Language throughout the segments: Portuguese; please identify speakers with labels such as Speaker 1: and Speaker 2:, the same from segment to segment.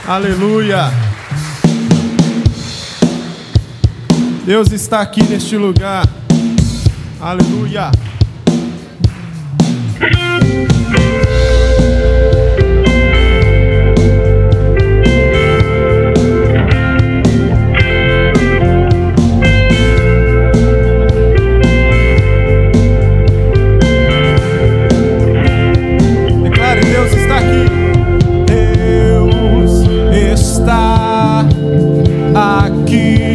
Speaker 1: Aleluia. Deus está aqui neste lugar. Aleluia. Declare, Deus está aqui. Deus está aqui.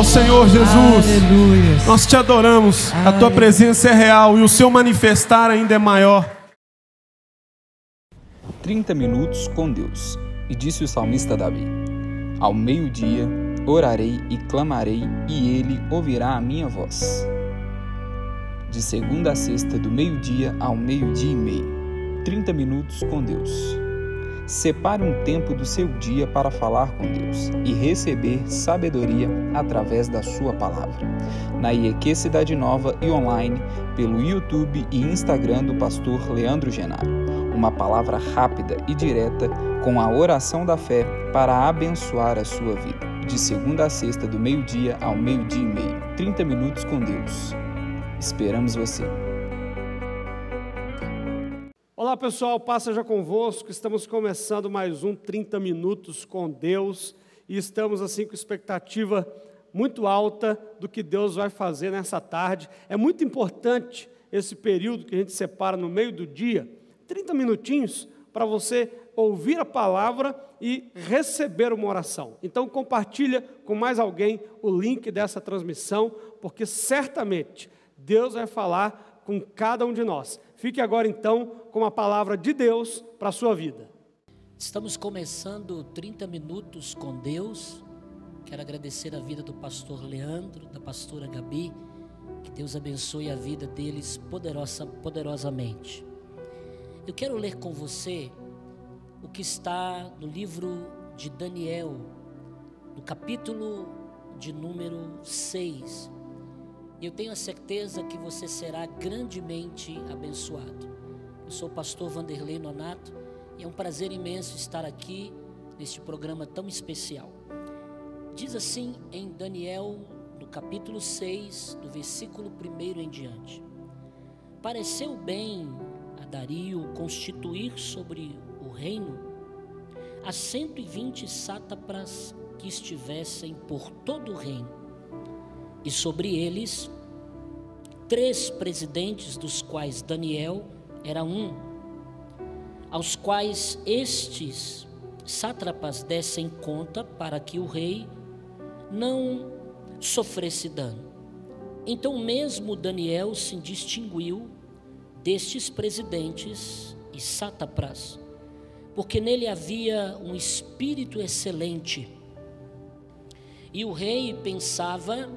Speaker 1: Ao Senhor Jesus.
Speaker 2: Aleluia.
Speaker 1: Nós te adoramos.
Speaker 2: Aleluia.
Speaker 1: A tua presença é real e o seu manifestar ainda é maior.
Speaker 3: 30 minutos com Deus. E disse o salmista Davi: ao meio-dia orarei e clamarei, e ele ouvirá a minha voz. De segunda a sexta, do meio-dia ao meio-dia e meio. 30 minutos com Deus. Separe um tempo do seu dia para falar com Deus e receber sabedoria através da sua palavra. Na IEQ Cidade Nova e online, pelo YouTube e Instagram do pastor Leandro Genaro. Uma palavra rápida e direta com a oração da fé para abençoar a sua vida. de segunda a sexta, do meio-dia ao meio-dia e meio. 30 minutos com Deus. Esperamos você.
Speaker 1: Olá pessoal, paz seja convosco. Estamos começando mais um 30 minutos com Deus e estamos assim com expectativa muito alta do que Deus vai fazer nessa tarde. É muito importante esse período que a gente separa no meio do dia, 30 minutinhos para você ouvir a palavra e receber uma oração. Então compartilha com mais alguém o link dessa transmissão, porque certamente Deus vai falar com cada um de nós. Fique agora então com a palavra de Deus para a sua vida.
Speaker 2: Estamos começando 30 minutos com Deus. Quero agradecer a vida do pastor Leandro, da pastora Gabi. Que Deus abençoe a vida deles poderosamente. Eu quero ler com você o que está no livro de Daniel, no capítulo de número 6. Eu tenho a certeza que você será grandemente abençoado. Eu sou o pastor Vanderlei Nonato e é um prazer imenso estar aqui neste programa tão especial. Diz assim em Daniel, no capítulo 6, do versículo 1 em diante: pareceu bem a Dario constituir sobre o reino as 120 sátrapas que estivessem por todo o reino, e sobre eles 3 presidentes, dos quais Daniel era um, aos quais estes sátrapas dessem conta para que o rei não sofresse dano. Então mesmo Daniel se distinguiu destes presidentes e sátrapas, porque nele havia um espírito excelente, e o rei pensava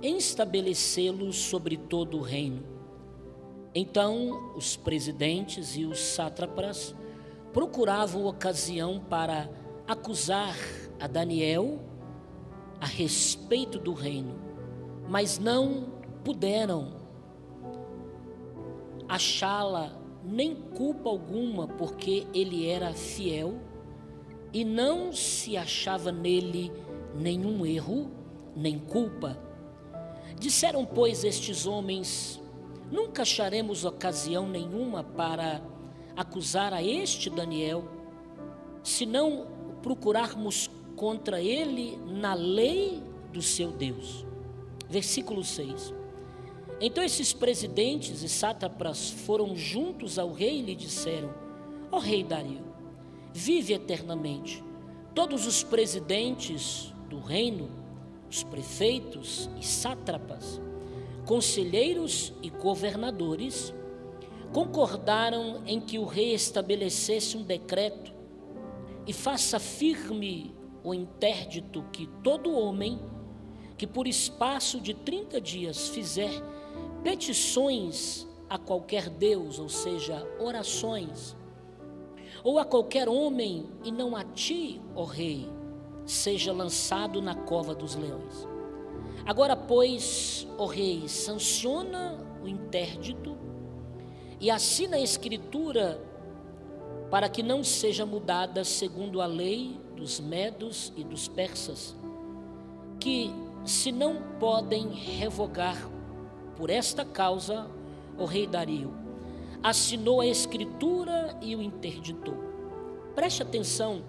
Speaker 2: em estabelecê-lo sobre todo o reino. Então os presidentes e os sátrapas procuravam ocasião para acusar a Daniel a respeito do reino, mas não puderam achá-la nem culpa alguma, porque ele era fiel e não se achava nele nenhum erro nem culpa. Disseram, pois, estes homens: nunca acharemos ocasião nenhuma para acusar a este Daniel, se não procurarmos contra ele na lei do seu Deus. Versículo 6. Então esses presidentes e sátrapas foram juntos ao rei e lhe disseram: ó rei Dario, vive eternamente. Todos os presidentes do reino, os prefeitos e sátrapas, conselheiros e governadores, concordaram em que o rei estabelecesse um decreto e faça firme o interdito que todo homem que por espaço de 30 dias fizer petições a qualquer Deus, ou seja, orações, ou a qualquer homem e não a ti, ó rei, seja lançado na cova dos leões. Agora, pois, ó rei, sanciona o interdito e assina a escritura para que não seja mudada segundo a lei dos medos e dos persas, que se não podem revogar. Por esta causa, o rei Dario assinou a escritura e o interditou. Preste atenção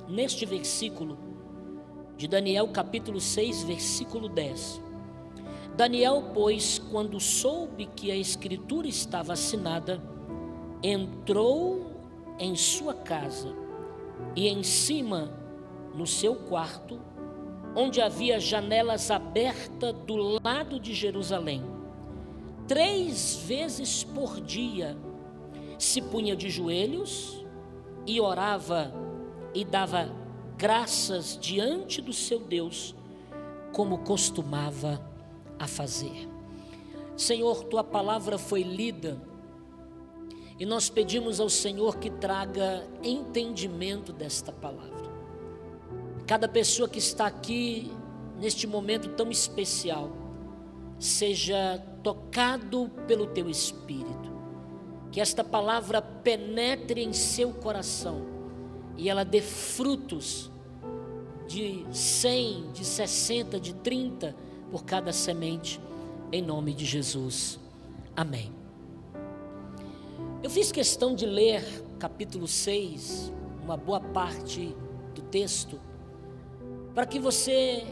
Speaker 2: neste versículo de Daniel capítulo 6, versículo 10. Daniel, pois, quando soube que a escritura estava assinada, entrou em sua casa e em cima, no seu quarto, onde havia janelas abertas do lado de Jerusalém, 3 vezes por dia se punha de joelhos e orava e dava graças diante do seu Deus, como costumava a fazer. Senhor, tua palavra foi lida e nós pedimos ao Senhor que traga entendimento desta palavra. Cada pessoa que está aqui neste momento tão especial seja tocado pelo teu Espírito, que esta palavra penetre em seu coração e ela dê frutos de 100, de 60, de 30 por cada semente, em nome de Jesus. Amém. Eu fiz questão de ler capítulo 6, uma boa parte do texto, para que você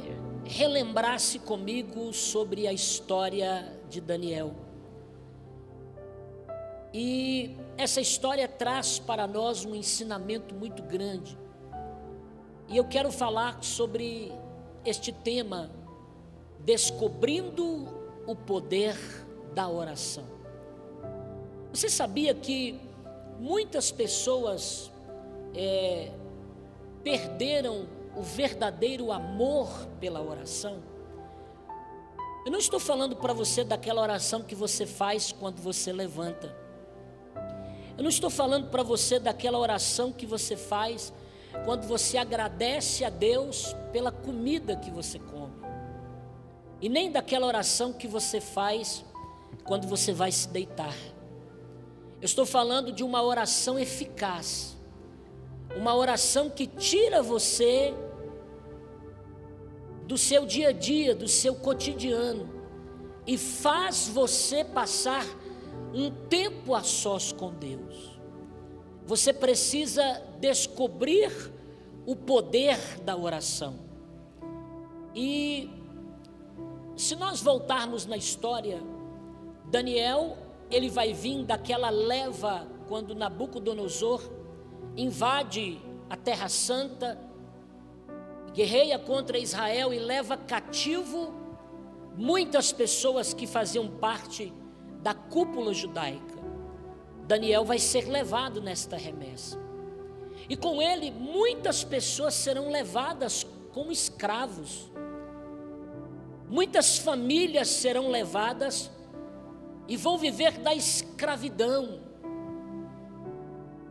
Speaker 2: relembrasse comigo sobre a história de Daniel. E essa história traz para nós um ensinamento muito grande. E eu quero falar sobre este tema, descobrindo o poder da oração. Você sabia que muitas pessoas perderam o verdadeiro amor pela oração? Eu não estou falando para você daquela oração que você faz quando você levanta. Eu não estou falando para você daquela oração que você faz quando você agradece a Deus pela comida que você come. E nem daquela oração que você faz quando você vai se deitar. Eu estou falando de uma oração eficaz. Uma oração que tira você do seu dia a dia, do seu cotidiano, e faz você passar um tempo a sós com Deus. Você precisa descobrir o poder da oração. E se nós voltarmos na história, Daniel, ele vai vir daquela leva quando Nabucodonosor invade a Terra Santa, guerreia contra Israel e leva cativo muitas pessoas que faziam parte da cúpula judaica. Daniel vai ser levado nesta remessa. E com ele muitas pessoas serão levadas como escravos. Muitas famílias serão levadas e vão viver da escravidão.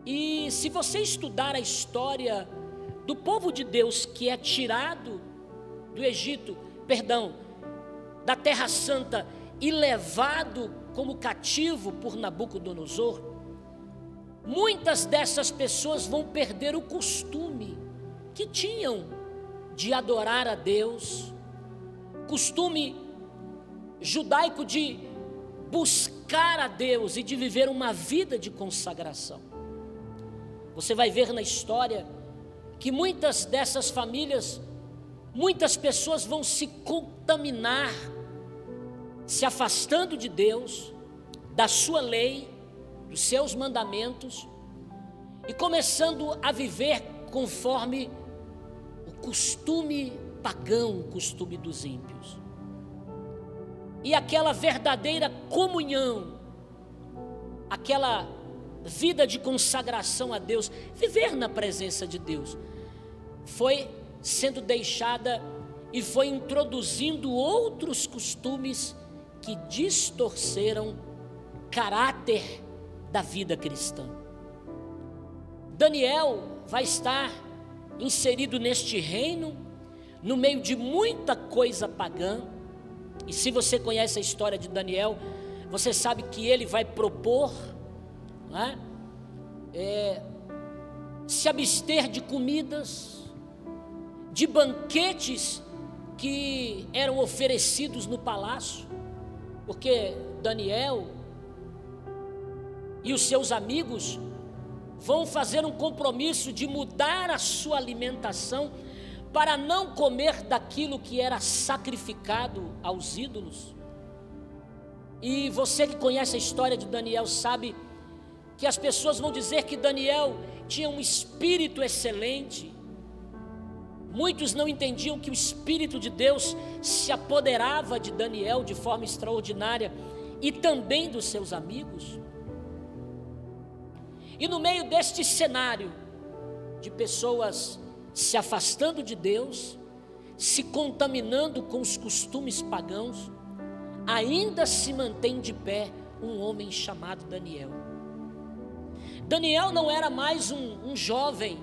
Speaker 2: E se você estudar a história do povo de Deus que é tirado do Egito, da Terra Santa e levado como cativo por Nabucodonosor, muitas dessas pessoas vão perder o costume que tinham de adorar a Deus, costume judaico de buscar a Deus e de viver uma vida de consagração. Você vai ver na história que muitas dessas famílias, muitas pessoas vão se contaminar, se afastando de Deus, da sua lei, dos seus mandamentos, e começando a viver conforme o costume pagão, o costume dos ímpios. E aquela verdadeira comunhão, aquela vida de consagração a Deus, viver na presença de Deus, foi sendo deixada e foi introduzindo outros costumes que distorceram caráter da vida cristã. Daniel vai estar inserido neste reino, no meio de muita coisa pagã. E se você conhece a história de Daniel, você sabe que ele vai propor, se abster de comidas, de banquetes que eram oferecidos no palácio, porque Daniel e os seus amigos vão fazer um compromisso de mudar a sua alimentação para não comer daquilo que era sacrificado aos ídolos. E você que conhece a história de Daniel sabe que as pessoas vão dizer que Daniel tinha um espírito excelente. Muitos não entendiam que o Espírito de Deus se apoderava de Daniel de forma extraordinária e também dos seus amigos. E no meio deste cenário de pessoas se afastando de Deus, se contaminando com os costumes pagãos, ainda se mantém de pé um homem chamado Daniel. Daniel não era mais um jovem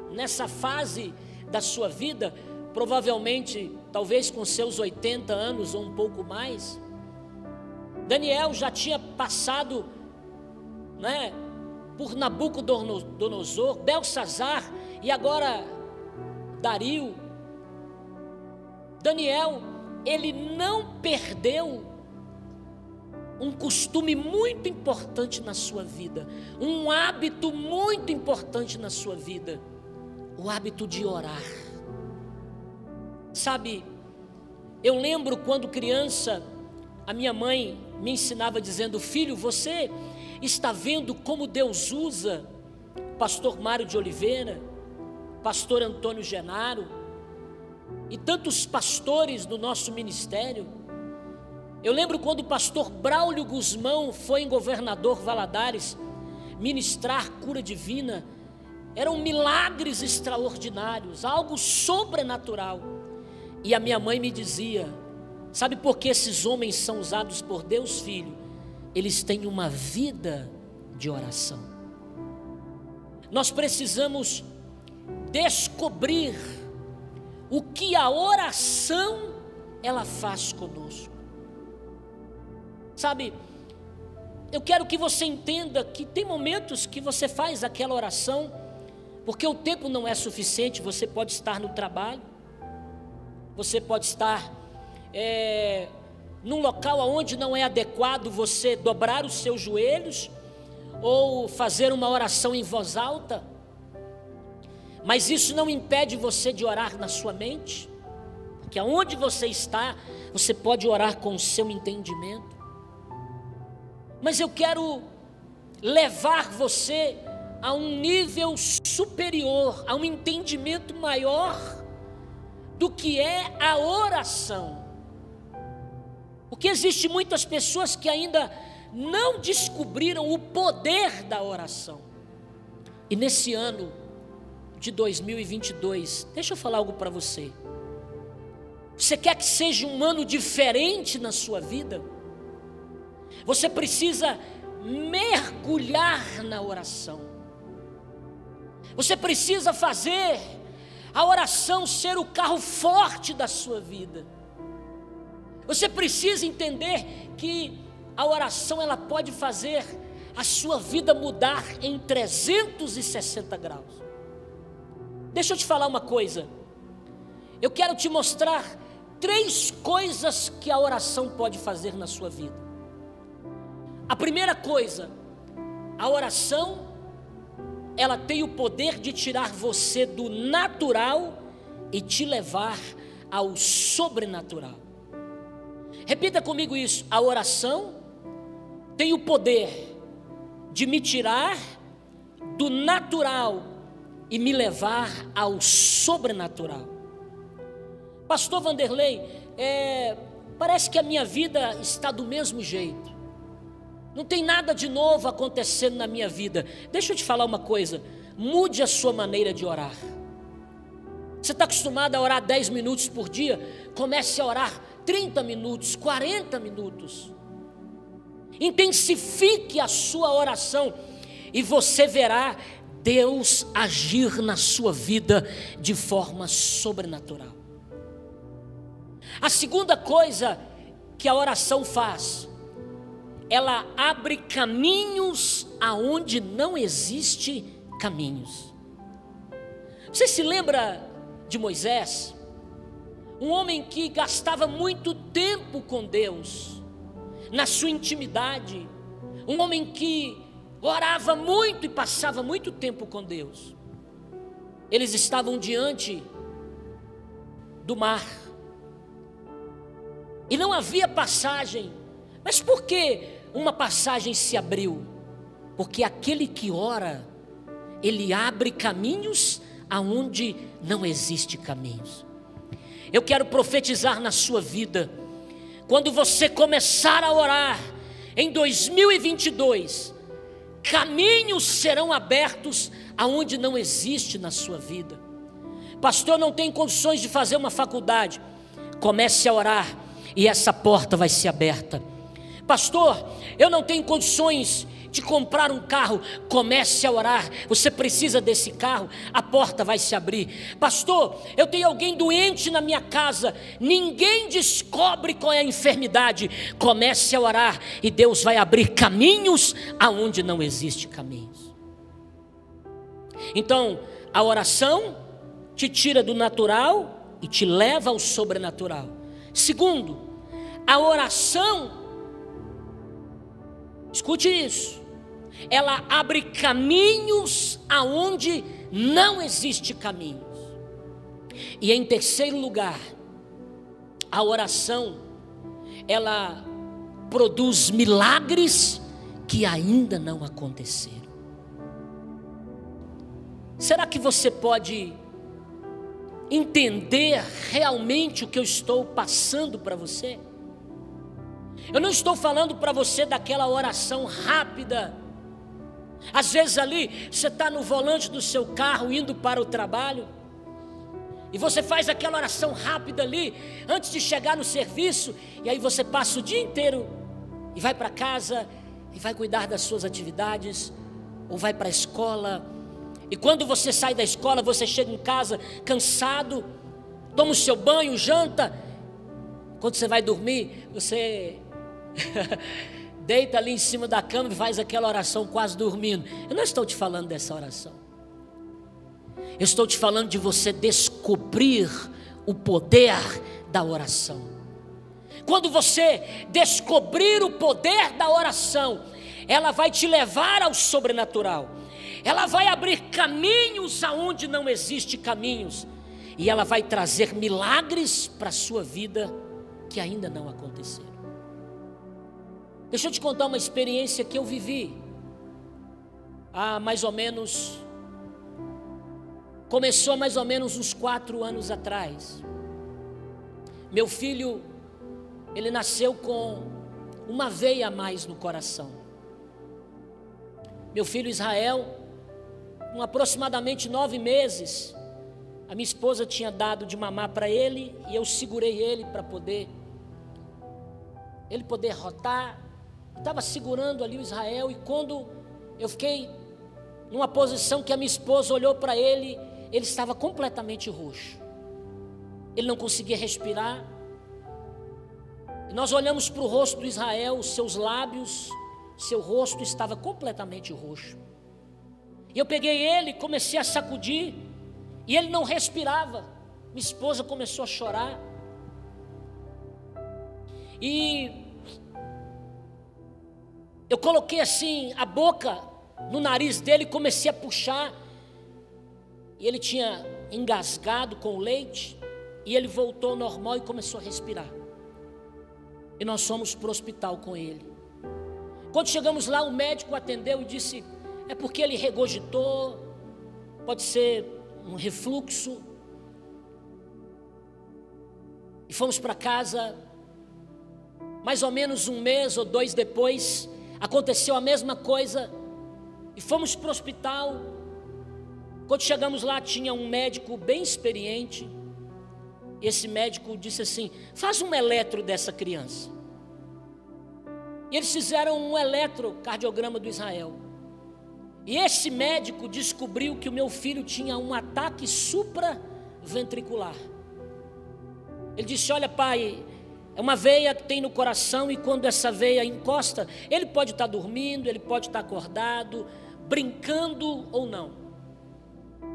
Speaker 2: nessa fase da sua vida, provavelmente, talvez com seus 80 anos ou um pouco mais. Daniel já tinha passado, por Nabucodonosor, Belsazar, e agora Dario, Daniel, ele não perdeu um costume muito importante na sua vida, um hábito muito importante na sua vida, o hábito de orar. Sabe, eu lembro quando criança, a minha mãe me ensinava dizendo: filho, você está vendo como Deus usa pastor Mário de Oliveira, pastor Antônio Genaro e tantos pastores do nosso ministério. Eu lembro quando o pastor Braulio Guzmão foi em Governador Valadares ministrar cura divina. Eram milagres extraordinários, algo sobrenatural. E a minha mãe me dizia: sabe por que esses homens são usados por Deus, filho? Eles têm uma vida de oração. Nós precisamos descobrir o que a oração ela faz conosco. Sabe, eu quero que você entenda que tem momentos que você faz aquela oração porque o tempo não é suficiente. Você pode estar no trabalho, você pode estar num local onde não é adequado você dobrar os seus joelhos ou fazer uma oração em voz alta, mas isso não impede você de orar na sua mente, porque aonde você está, você pode orar com o seu entendimento. Mas eu quero levar você a um nível superior, a um entendimento maior do que é a oração. Porque existe muitas pessoas que ainda não descobriram o poder da oração. E nesse ano de 2022, deixa eu falar algo para você. Você quer que seja um ano diferente na sua vida? Você precisa mergulhar na oração. Você precisa fazer a oração ser o carro forte da sua vida. Você precisa entender que a oração ela pode fazer a sua vida mudar em 360 graus. Deixa eu te falar uma coisa. Eu quero te mostrar 3 coisas que a oração pode fazer na sua vida. A primeira coisa, a oração, ela tem o poder de tirar você do natural e te levar ao sobrenatural. Repita comigo isso: a oração tem o poder de me tirar do natural e me levar ao sobrenatural. Pastor Vanderlei, parece que a minha vida está do mesmo jeito. Não tem nada de novo acontecendo na minha vida. Deixa eu te falar uma coisa: mude a sua maneira de orar. Você está acostumado a orar 10 minutos por dia? Comece a orar 30 minutos, 40 minutos. Intensifique a sua oração e você verá Deus agir na sua vida de forma sobrenatural. A segunda coisa que a oração faz, ela abre caminhos aonde não existe caminhos. Você se lembra de Moisés? Um homem que gastava muito tempo com Deus, na sua intimidade. Um homem que orava muito e passava muito tempo com Deus. Eles estavam diante do mar e não havia passagem. Mas por que uma passagem se abriu? Porque aquele que ora, ele abre caminhos aonde não existe caminhos. Eu quero profetizar na sua vida: quando você começar a orar em 2022, caminhos serão abertos aonde não existe na sua vida. Pastor, não tem condições de fazer uma faculdade. Comece a orar e essa porta vai ser aberta. Pastor, eu não tenho condições de comprar um carro. Comece a orar. Você precisa desse carro, a porta vai se abrir. Pastor, eu tenho alguém doente na minha casa, ninguém descobre qual é a enfermidade. Comece a orar e Deus vai abrir caminhos aonde não existe caminhos. Então, a oração te tira do natural e te leva ao sobrenatural. Segundo, a oração, escute isso, ela abre caminhos aonde não existe caminhos. E em terceiro lugar, a oração, ela produz milagres que ainda não aconteceram. Será que você pode entender realmente o que eu estou passando para você? Eu não estou falando para você daquela oração rápida. Às vezes ali, você está no volante do seu carro indo para o trabalho, e você faz aquela oração rápida ali, antes de chegar no serviço, e aí você passa o dia inteiro, e vai para casa, e vai cuidar das suas atividades, ou vai para a escola, e quando você sai da escola, você chega em casa cansado, toma o seu banho, janta, quando você vai dormir, você deita ali em cima da cama e faz aquela oração quase dormindo. Eu não estou te falando dessa oração. Eu estou te falando de você descobrir o poder da oração. Quando você descobrir o poder da oração, ela vai te levar ao sobrenatural. Ela vai abrir caminhos aonde não existe caminhos. E ela vai trazer milagres para a sua vida que ainda não aconteceram. Deixa eu te contar uma experiência que eu vivi há mais ou menos... Começou mais ou menos uns 4 anos atrás. Meu filho, ele nasceu com uma veia a mais no coração. Meu filho Israel, com aproximadamente 9 meses, a minha esposa tinha dado de mamar para ele, e eu segurei ele para poder rotar. Estava segurando ali o Israel, e quando eu fiquei numa posição que a minha esposa olhou para ele, ele estava completamente roxo. Ele não conseguia respirar. E nós olhamos para o rosto do Israel, os seus lábios, seu rosto estava completamente roxo. E eu peguei ele, comecei a sacudir, e ele não respirava. Minha esposa começou a chorar. E eu coloquei assim a boca no nariz dele e comecei a puxar. E ele tinha engasgado com o leite, e ele voltou ao normal e começou a respirar. E nós fomos para o hospital com ele. Quando chegamos lá, o médico atendeu e disse: é porque ele regurgitou, pode ser um refluxo. E fomos para casa. Mais ou menos 1 mês ou 2 depois, aconteceu a mesma coisa, e fomos para o hospital. Quando chegamos lá, tinha um médico bem experiente. Esse médico disse assim: faz um eletro dessa criança. E eles fizeram um eletrocardiograma do Israel. E esse médico descobriu que o meu filho tinha um ataque supraventricular. Ele disse: olha, pai, é uma veia que tem no coração, e quando essa veia encosta, ele pode estar dormindo, ele pode estar acordado, brincando ou não.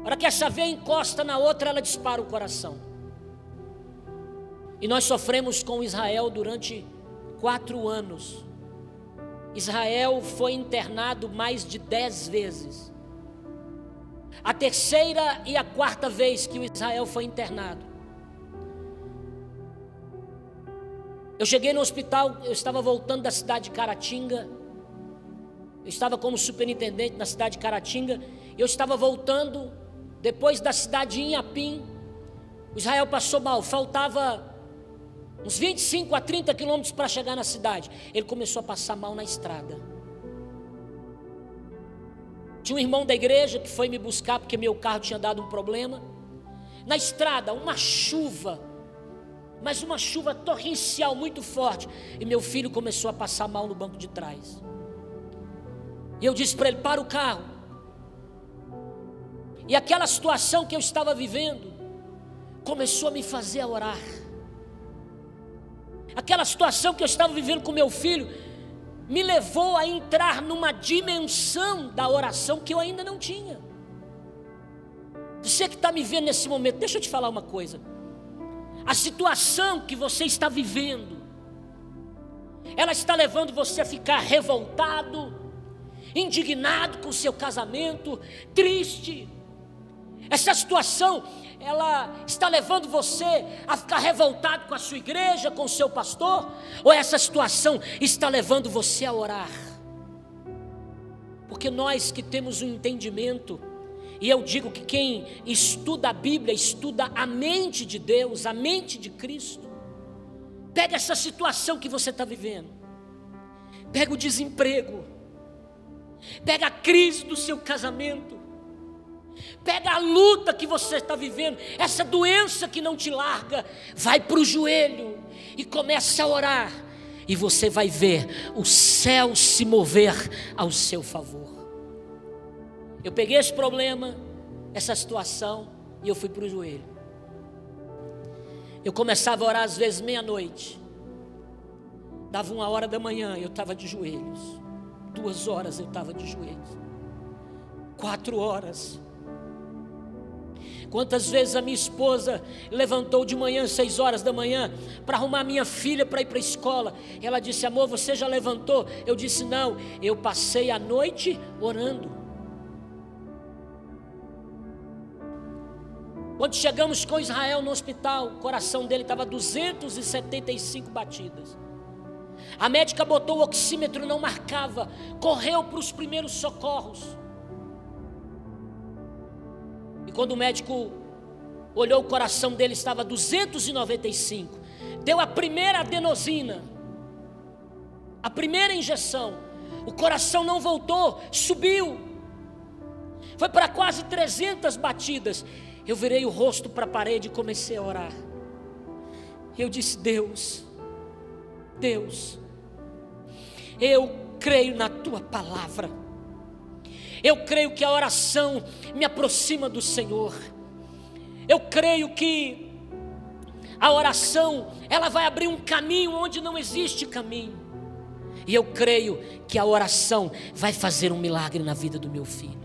Speaker 2: A hora que essa veia encosta na outra, ela dispara o coração. E nós sofremos com Israel durante 4 anos. Israel foi internado mais de 10 vezes. A 3ª e a 4ª vez que o Israel foi internado, eu cheguei no hospital, eu estava voltando da cidade de Caratinga. Eu estava como superintendente na cidade de Caratinga. Eu estava voltando depois da cidade de Inhapim. O Israel passou mal, faltava uns 25 a 30 quilômetros para chegar na cidade. Ele começou a passar mal na estrada. Tinha um irmão da igreja que foi me buscar porque meu carro tinha dado um problema. Na estrada, uma chuva, mas uma chuva torrencial muito forte, e meu filho começou a passar mal no banco de trás. E eu disse para ele: para o carro. E aquela situação que eu estava vivendo começou a me fazer a orar. Aquela situação que eu estava vivendo com meu filho me levou a entrar numa dimensão da oração que eu ainda não tinha. Você que está me vendo nesse momento, deixa eu te falar uma coisa. A situação que você está vivendo, ela está levando você a ficar revoltado, indignado com o seu casamento, triste. Essa situação, ela está levando você a ficar revoltado com a sua igreja, com o seu pastor? Ou essa situação está levando você a orar? Porque nós que temos um entendimento, e eu digo que quem estuda a Bíblia, estuda a mente de Deus, a mente de Cristo. Pega essa situação que você está vivendo, pega o desemprego, pega a crise do seu casamento, pega a luta que você está vivendo, essa doença que não te larga. Vai para o joelho e começa a orar, e você vai ver o céu se mover ao seu favor. Eu peguei esse problema, essa situação, e eu fui para o joelho. Eu começava a orar às vezes meia-noite, dava 1h da manhã, eu estava de joelhos. 2 horas eu estava de joelhos. 4 horas. Quantas vezes a minha esposa levantou de manhã, 6 horas da manhã, para arrumar minha filha para ir para a escola. Ela disse: amor, você já levantou? Eu disse: não, eu passei a noite orando. Quando chegamos com Israel no hospital, o coração dele estava 275 batidas. A médica botou o oxímetro, não marcava, correu para os primeiros socorros. E quando o médico olhou, o coração dele estava 295. Deu a primeira adenosina, a primeira injeção. O coração não voltou, subiu. Foi para quase 300 batidas. Eu virei o rosto para a parede e comecei a orar. Eu disse: Deus, Deus, eu creio na Tua palavra. Eu creio que a oração me aproxima do Senhor. Eu creio que a oração, ela vai abrir um caminho onde não existe caminho. E eu creio que a oração vai fazer um milagre na vida do meu filho.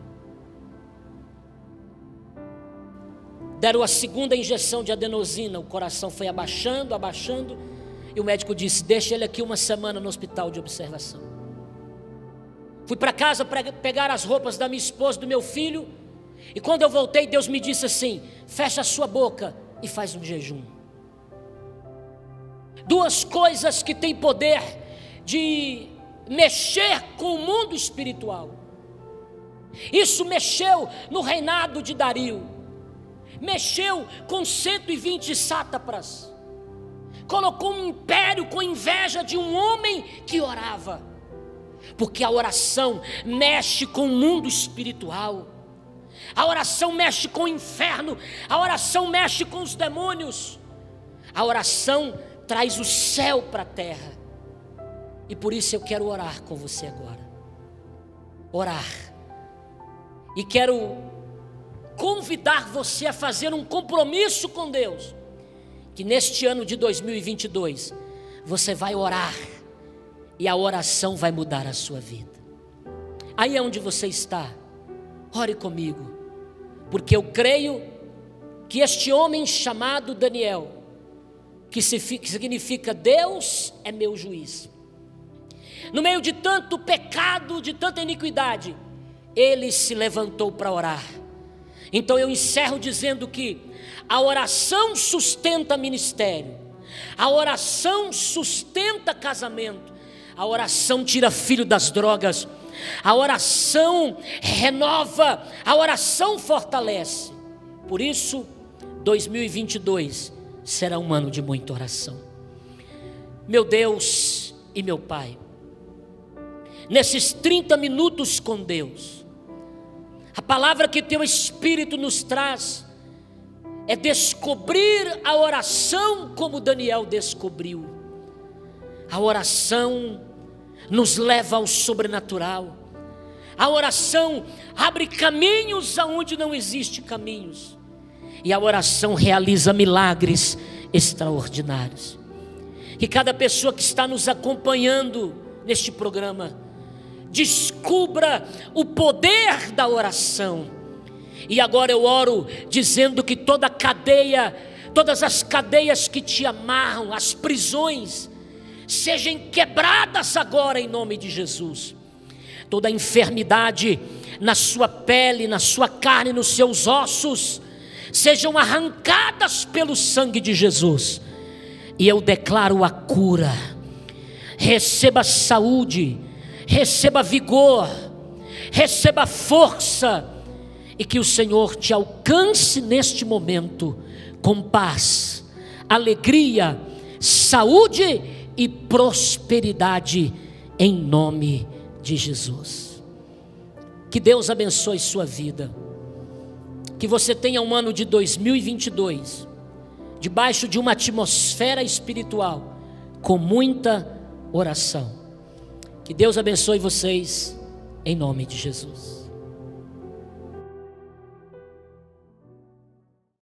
Speaker 2: Deram a segunda injeção de adenosina, o coração foi abaixando, abaixando, e o médico disse: deixa ele aqui 1 semana no hospital de observação. Fui para casa para pegar as roupas da minha esposa, do meu filho, e quando eu voltei, Deus me disse assim: fecha a sua boca e faz um jejum. 2 coisas que têm poder de mexer com o mundo espiritual. Isso mexeu no reinado de Dario. Mexeu com 120 sátrapas, colocou um império com inveja de um homem que orava, porque a oração mexe com o mundo espiritual, a oração mexe com o inferno, a oração mexe com os demônios, a oração traz o céu para a terra. E por isso eu quero orar com você agora, orar, e quero convidar você a fazer um compromisso com Deus, que neste ano de 2022, você vai orar, e a oração vai mudar a sua vida. Aí é onde você está, ore comigo, porque eu creio que este homem chamado Daniel, que significa Deus é meu juiz, no meio de tanto pecado, de tanta iniquidade, ele se levantou para orar. Então eu encerro dizendo que a oração sustenta ministério, a oração sustenta casamento, a oração tira filho das drogas, a oração renova, a oração fortalece. Por isso 2022 será um ano de muita oração. Meu Deus e meu Pai, nesses 30 minutos com Deus, a palavra que Teu Espírito nos traz é descobrir a oração como Daniel descobriu. A oração nos leva ao sobrenatural. A oração abre caminhos aonde não existe caminhos. E a oração realiza milagres extraordinários. Que cada pessoa que está nos acompanhando neste programa descubra o poder da oração E agora eu oro dizendo que toda cadeia, todas as cadeias que te amarram, as prisões, sejam quebradas agora em nome de Jesus. Toda enfermidade na sua pele, na sua carne, nos seus ossos, sejam arrancadas pelo sangue de Jesus. E eu declaro a cura. Receba saúde, receba vigor, receba força, e que o Senhor te alcance neste momento com paz, alegria, saúde e prosperidade em nome de Jesus. Que Deus abençoe sua vida. Que você tenha um ano de 2022 debaixo de uma atmosfera espiritual, com muita oração. Que Deus abençoe vocês em nome de Jesus.